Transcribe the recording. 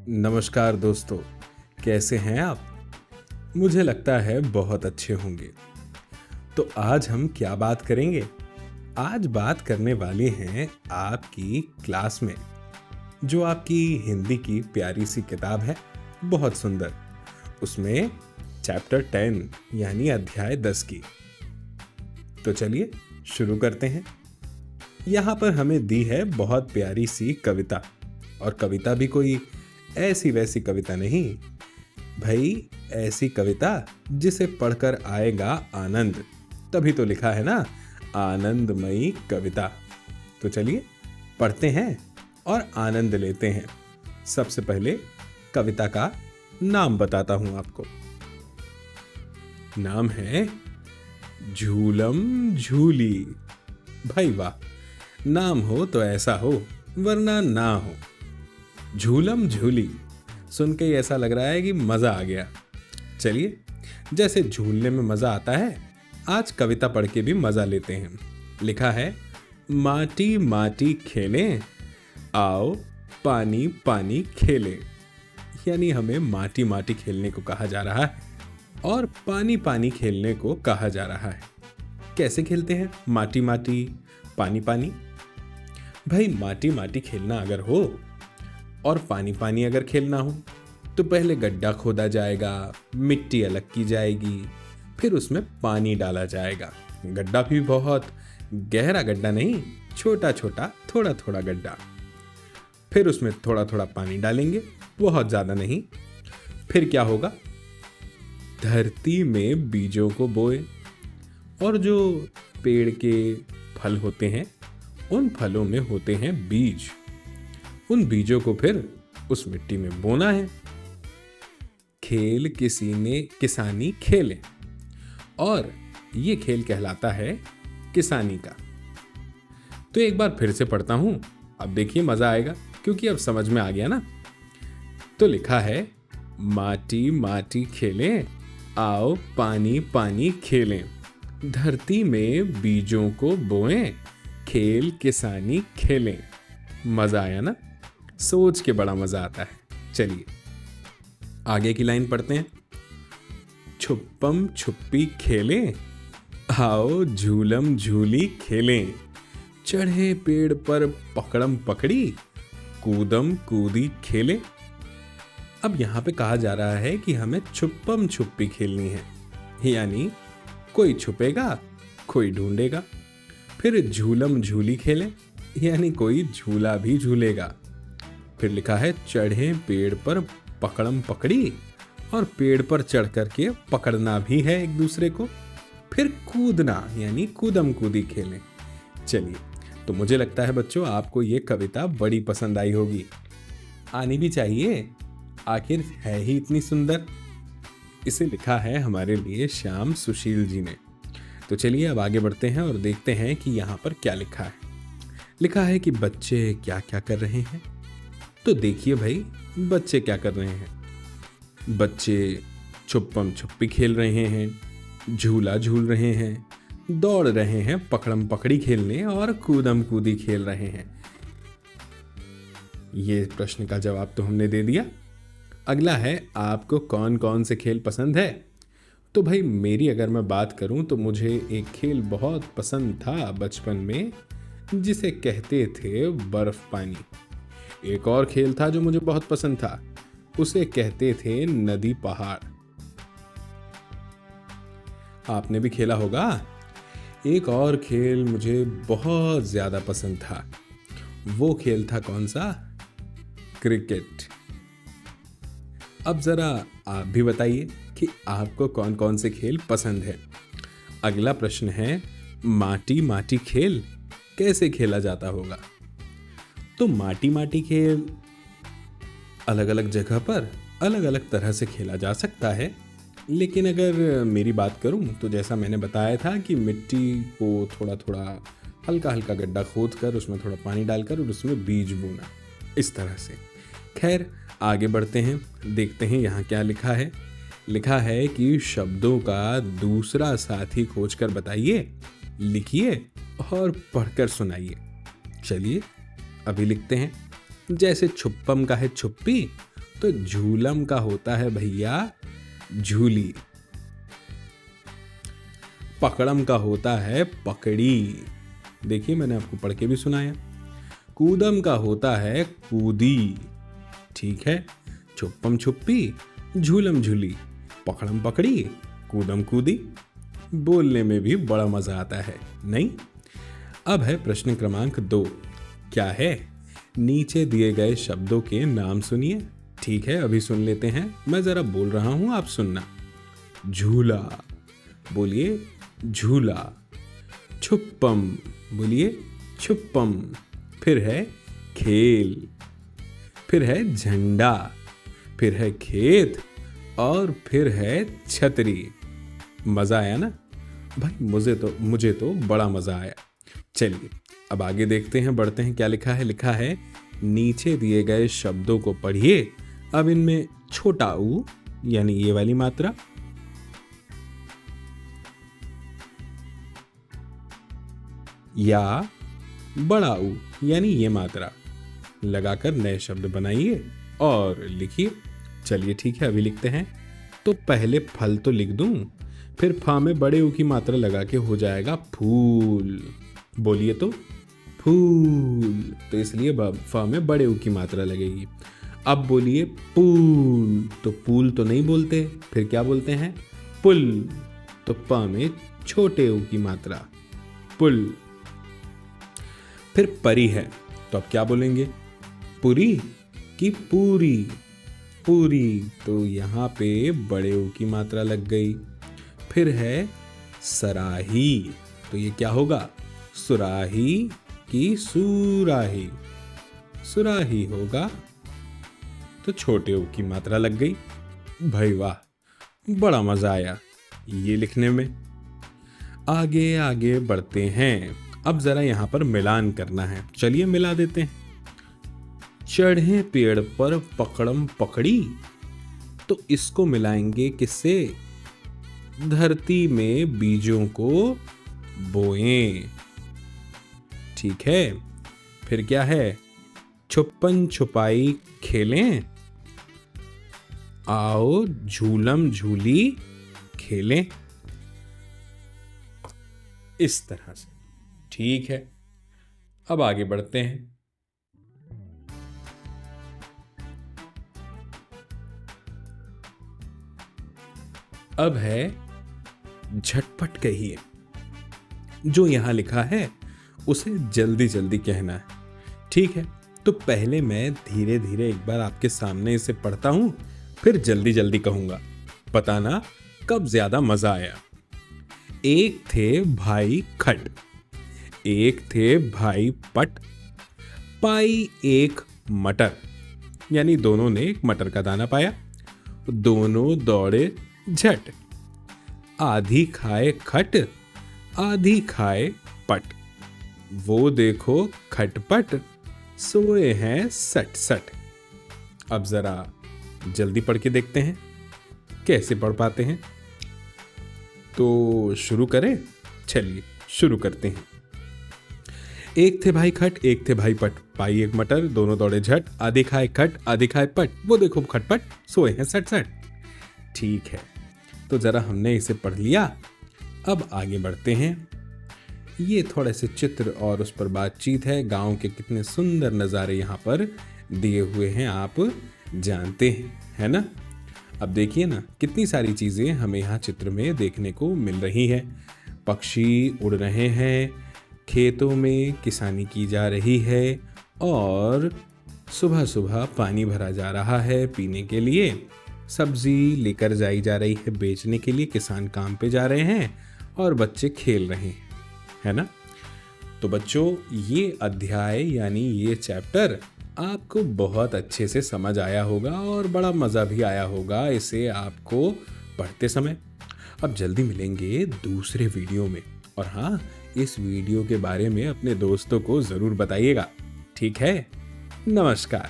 नमस्कार दोस्तों, कैसे हैं आप? मुझे लगता है बहुत अच्छे होंगे। तो आज हम क्या बात करेंगे? आज बात करने वाले हैं आपकी क्लास में, जो आपकी हिंदी की प्यारी सी किताब है, बहुत सुंदर। उसमें चैप्टर 10 यानी अध्याय 10 की। तो चलिए शुरू करते हैं। यहाँ पर हमें दी है बहुत प्यारी सी कविता, और कविता भी कोई ऐसी वैसी कविता नहीं भाई, ऐसी कविता जिसे पढ़कर आएगा आनंद। तभी तो लिखा है ना, आनंदमयी कविता। तो चलिए पढ़ते हैं और आनंद लेते हैं। सबसे पहले कविता का नाम बताता हूं आपको। नाम है झूलम झूली। भाई वाह, नाम हो तो ऐसा हो, वरना ना हो। झूलम झूली सुन के ऐसा लग रहा है कि मजा आ गया। चलिए, जैसे झूलने में मजा आता है, आज कविता पढ़ के भी मजा लेते हैं। लिखा है, माटी माटी खेलें, आओ पानी पानी खेलें। यानी हमें माटी माटी खेलने को कहा जा रहा है और पानी पानी खेलने को कहा जा रहा है। कैसे खेलते हैं माटी माटी पानी पानी? भाई, माटी माटी खेलना अगर हो और पानी पानी अगर खेलना हो तो पहले गड्ढा खोदा जाएगा, मिट्टी अलग की जाएगी, फिर उसमें पानी डाला जाएगा। गड्ढा भी बहुत गहरा गड्ढा नहीं, छोटा छोटा थोड़ा थोड़ा गड्ढा। फिर उसमें थोड़ा थोड़ा पानी डालेंगे, बहुत ज्यादा नहीं। फिर क्या होगा? धरती में बीजों को बोए, और जो पेड़ के फल होते हैं उन फलों में होते हैं बीज। उन बीजों को फिर उस मिट्टी में बोना है। खेल किसी ने किसानी खेले, और ये खेल कहलाता है किसानी का। तो एक बार फिर से पढ़ता हूं, अब देखिए मजा आएगा, क्योंकि अब समझ में आ गया ना। तो लिखा है, माटी माटी खेलें, आओ पानी पानी खेलें, धरती में बीजों को बोएं, खेल किसानी खेलें। मजा आया ना? सोच के बड़ा मजा आता है। चलिए आगे की लाइन पढ़ते हैं। छुप्पम छुप्पी खेलें, आओ झूलम झूली खेलें, चढ़े पेड़ पर पकड़म पकड़ी, कूदम कूदी खेलें। अब यहां पे कहा जा रहा है कि हमें छुप्पम छुप्पी खेलनी है, यानी कोई छुपेगा कोई ढूंढेगा। फिर झूलम झूली खेलें, यानी कोई झूला भी झूलेगा। फिर लिखा है, चढ़े पेड़ पर पकड़म पकड़ी, और पेड़ पर चढ़ करके पकड़ना भी है एक दूसरे को। फिर कूदना, यानी कूदम कूदी खेलें। चलिए, तो मुझे लगता है बच्चों आपको ये कविता बड़ी पसंद आई होगी। आनी भी चाहिए, आखिर है ही इतनी सुंदर। इसे लिखा है हमारे लिए श्याम सुशील जी ने। तो चलिए अब आगे बढ़ते हैं और देखते हैं कि यहाँ पर क्या लिखा है। लिखा है कि बच्चे क्या क्या कर रहे हैं। तो देखिए भाई, बच्चे क्या कर रहे हैं। बच्चे छुप्पम छुप्पी खेल रहे हैं, झूला झूल रहे हैं, दौड़ रहे हैं पकड़म पकड़ी खेलने, और कूदम कूदी खेल रहे हैं। ये प्रश्न का जवाब तो हमने दे दिया। अगला है, आपको कौन कौन से खेल पसंद है? तो भाई, मेरी अगर मैं बात करूं तो मुझे एक खेल बहुत पसंद था बचपन में, जिसे कहते थे बर्फ पानी। एक और खेल था जो मुझे बहुत पसंद था, उसे कहते थे नदी पहाड़। आपने भी खेला होगा। एक और खेल मुझे बहुत ज्यादा पसंद था। वो खेल था कौन सा? क्रिकेट। अब जरा आप भी बताइए कि आपको कौन कौन से खेल पसंद है। अगला प्रश्न है, माटी माटी खेल कैसे खेला जाता होगा? तो माटी माटी खेल अलग अलग जगह पर अलग अलग तरह से खेला जा सकता है, लेकिन अगर मेरी बात करूं तो जैसा मैंने बताया था कि मिट्टी को थोड़ा थोड़ा हल्का हल्का गड्ढा खोद कर उसमें थोड़ा पानी डालकर और उसमें बीज बोना, इस तरह से। खैर, आगे बढ़ते हैं, देखते हैं यहाँ क्या लिखा है। लिखा है कि शब्दों का दूसरा साथी खोजकर बताइए, लिखिए और पढ़कर सुनाइए। चलिए अभी लिखते हैं। जैसे छुप्पम का है छुप्पी, तो झूलम का होता है भैया झूली। पकड़म का होता है पकड़ी। देखिए मैंने आपको पढ़ के भी सुनाया। कूदम का होता है कूदी। ठीक है, छुप्पम छुप्पी, झूलम झूली, पकड़म पकड़ी, कूदम कूदी। बोलने में भी बड़ा मजा आता है, नहीं? अब है प्रश्न क्रमांक 2। क्या है? नीचे दिए गए शब्दों के नाम सुनिए। ठीक है, अभी सुन लेते हैं। मैं जरा बोल रहा हूं, आप सुनना। झूला, बोलिए झूला। छुप्पम, बोलिए छुप्पम। फिर है खेल, फिर है झंडा, फिर है खेत और फिर है छतरी। मजा आया ना भाई? मुझे तो बड़ा मजा आया। चलिए अब आगे देखते हैं, बढ़ते हैं। क्या लिखा है? लिखा है नीचे दिए गए शब्दों को पढ़िए। अब इनमें छोटा ऊ यानी ये वाली मात्रा, या बड़ा ऊ यानी ये मात्रा लगाकर नए शब्द बनाइए और लिखिए। चलिए ठीक है, अभी लिखते हैं। तो पहले फल तो लिख दूं, फिर फा में बड़े ऊ की मात्रा लगा के हो जाएगा फूल। बोलिए तो फूल, तो इसलिए फा में बड़े ऊ की मात्रा लगेगी। अब बोलिए पूल, तो पूल तो नहीं बोलते, फिर क्या बोलते हैं? पुल, तो पा में छोटे ऊ की मात्रा पुल। फिर परी है, तो अब क्या बोलेंगे? पुरी की पूरी? पूरी, तो यहाँ पे बड़े ऊ की मात्रा लग गई। फिर है सराही, तो ये क्या होगा? सुराही की सुराही? सुराही होगा, तो छोटे ऊ की मात्रा लग गई। भाई वाह, बड़ा मजा आया ये लिखने में। आगे आगे बढ़ते हैं। अब जरा यहां पर मिलान करना है, चलिए मिला देते हैं। चढ़े पेड़ पर पकड़म पकड़ी, तो इसको मिलाएंगे किससे? धरती में बीजों को बोएं। ठीक है, फिर क्या है? छुपन छुपाई खेलें, आओ झूलम झूली खेलें। इस तरह से। ठीक है, अब आगे बढ़ते हैं। अब है झटपट कहिए। जो यहां लिखा है उसे जल्दी जल्दी कहना है। ठीक है, तो पहले मैं धीरे धीरे एक बार आपके सामने इसे पढ़ता हूं, फिर जल्दी जल्दी कहूंगा। बताना कब ज्यादा मजा आया। एक थे भाई खट, एक थे भाई पट, पाई एक मटर, यानी दोनों ने एक मटर का दाना पाया। दोनों दौड़े झट, आधी खाए खट, आधी खाए पट। वो देखो खटपट, सोए हैं सट सट। अब जरा जल्दी पढ़ के देखते हैं कैसे पढ़ पाते हैं। तो शुरू करें? चलिए शुरू करते हैं। एक थे भाई खट, एक थे भाई पट, पाई एक मटर, दोनों दौड़े झट, आधे खाए खट, आधे खाए पट। वो देखो खटपट, सोए हैं सट सट। ठीक है, तो जरा हमने इसे पढ़ लिया। अब आगे बढ़ते हैं। ये थोड़े से चित्र और उस पर बातचीत है। गांव के कितने सुंदर नज़ारे यहाँ पर दिए हुए हैं, आप जानते हैं, है ना? अब देखिए ना, कितनी सारी चीज़ें हमें यहाँ चित्र में देखने को मिल रही हैं। पक्षी उड़ रहे हैं, खेतों में किसानी की जा रही है और सुबह सुबह पानी भरा जा रहा है पीने के लिए। सब्जी लेकर जाई जा रही है बेचने के लिए, किसान काम पे जा रहे हैं और बच्चे खेल रहे हैं, है ना? तो बच्चों, ये अध्याय यानी ये चैप्टर आपको बहुत अच्छे से समझ आया होगा और बड़ा मज़ा भी आया होगा इसे आपको पढ़ते समय। अब जल्दी मिलेंगे दूसरे वीडियो में, और हाँ, इस वीडियो के बारे में अपने दोस्तों को ज़रूर बताइएगा। ठीक है, नमस्कार।